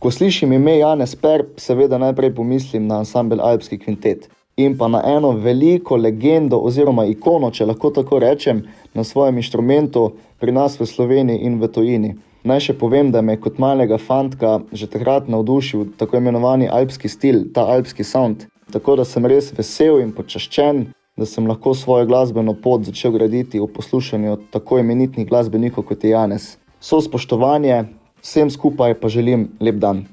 Ko slišim ime Janez Per, seveda najprej pomislim na ansambel Alpski kvintet in pa na eno veliko legendo oziroma ikono, če lahko tako rečem, na svojem inštrumentu pri nas v Sloveniji in v tujini. Naj še povem, da me kot malega fantka že takrat navdušil tako imenovani alpski stil, ta alpski sound. Tako da sem res vesel in počaščen, da sem lahko svojo glasbeno pot začel graditi v poslušanju tako imenitnih glasbenikov kot je Janez. So spoštovanje, vsem skupaj pa želim lep dan.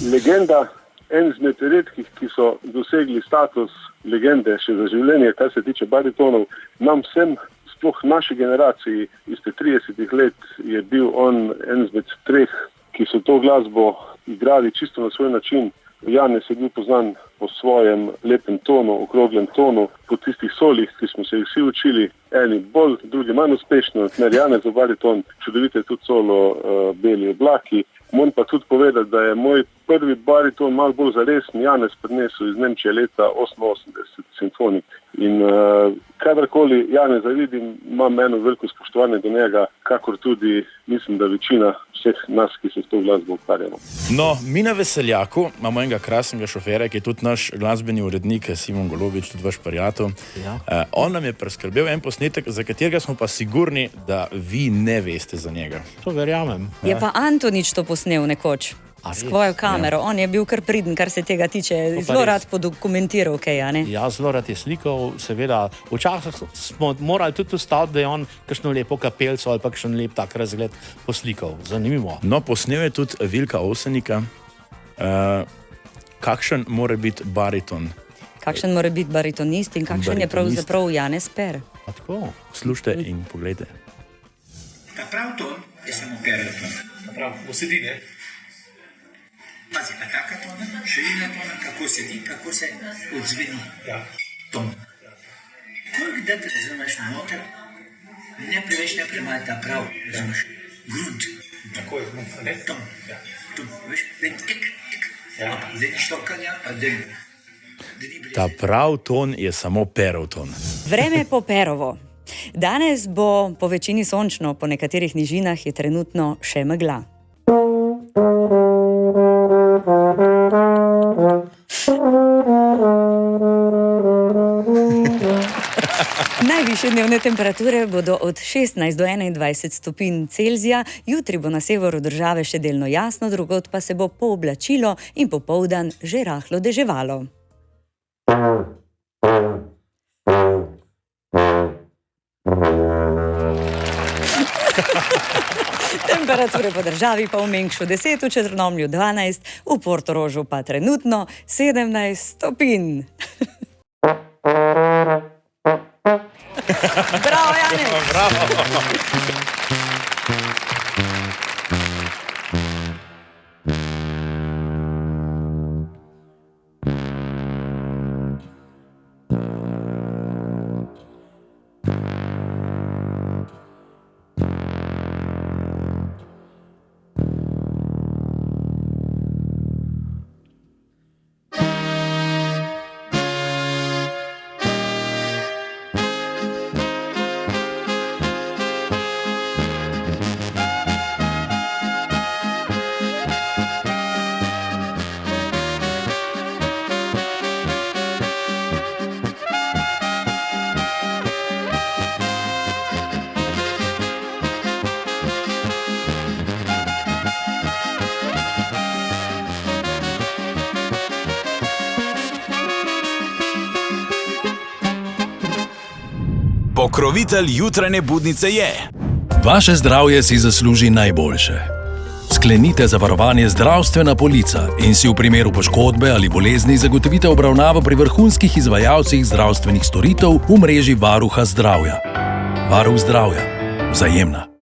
Legenda, en izmed redkih, ki so dosegli status legende še za življenje, kar se tiče baritonov, nam vsem, sploh naši generaciji, izte 30 let je bil on en izmed 3, ki so to glasbo igrali čisto na svoj način. Janez je bil poznan po svojem lepem tonu, okroglem tonu, po tistih solih, ki smo se jih vsi učili, eni bolj, drugi manj uspešno, Janez bariton, čudovite tudi solo Beli oblaki. Moram pa tudi povedati, da je moj prvi bariton malo bolj zaresen Janez prinesel iz Nemčije leta 88 simfonik. In kadarkoli Janeza vidim, imam eno veliko spoštovanje do njega, kakor tudi mislim, da večina vseh nas, ki se s to glasbo ukvarjamo. No, mi na Veseljaku imamo enega krasnega šoferja, ki je tudi naš glasbeni urednik, Simon Golobič, tudi vaš prijatelj. Ja. On nam je preskrbel en posnetek, za katerega smo pa sigurni, da vi ne veste za njega. To verjamem. Je pa Antonič to posnel nekoč. S svojo kamero. Ja. On je bil kar priden, kar se tega tiče. Zelo rad podokumentiral kaj, a ne? Ja, zelo rad je slikal, seveda. Včasih smo morali tudi ustaviti, da je on kakšno lepo kapelco ali pa kakšen lep tak razgled poslikal. Zanimivo. No, posnel je tudi Vilka Ovsenika. Kakšen mora biti bariton? Kakšen mora biti baritonist in kakšen je pravzaprav Janez Per? A tako? Slušajte in pogledajte. Ta prav ton je samo periton. Ta prav, posedi, ne? Pazi, a taka tona, širina tona, kako sedi, kako se odzveni ton. Koliko da te razumeš noter, ne preveč, ne premalo ta prav, razumeš, grunt. Tako je, ne? Ton, veš, ven tik, zdaj ni štokanja, pa den. Ta prav ton je samo Perov ton. Vreme po Perovo. Danes bo po večini sončno, po nekaterih nižinah je trenutno še megla. Najvišje dnevne temperature bodo od 16 do 21 stopinj Celzija, jutri bo na severu države še delno jasno, drugod pa se bo pooblačilo in popoldan že rahlo deževalo. Temperature po državi pa v Mengšu 10, v Črnomlju 12, v Portorožu pa trenutno 17 stopinj. Bravo, Janez! Bravo! Pokrovitelj jutranje budnice je. Vaše zdravje si zasluži najboljše. Sklenite zavarovanje Zdravstvena polica in si v primeru poškodbe ali bolezni zagotovite obravnavo pri vrhunskih izvajalcih zdravstvenih storitev v mreži Varuha zdravja. Varuh zdravja. Vzajemna.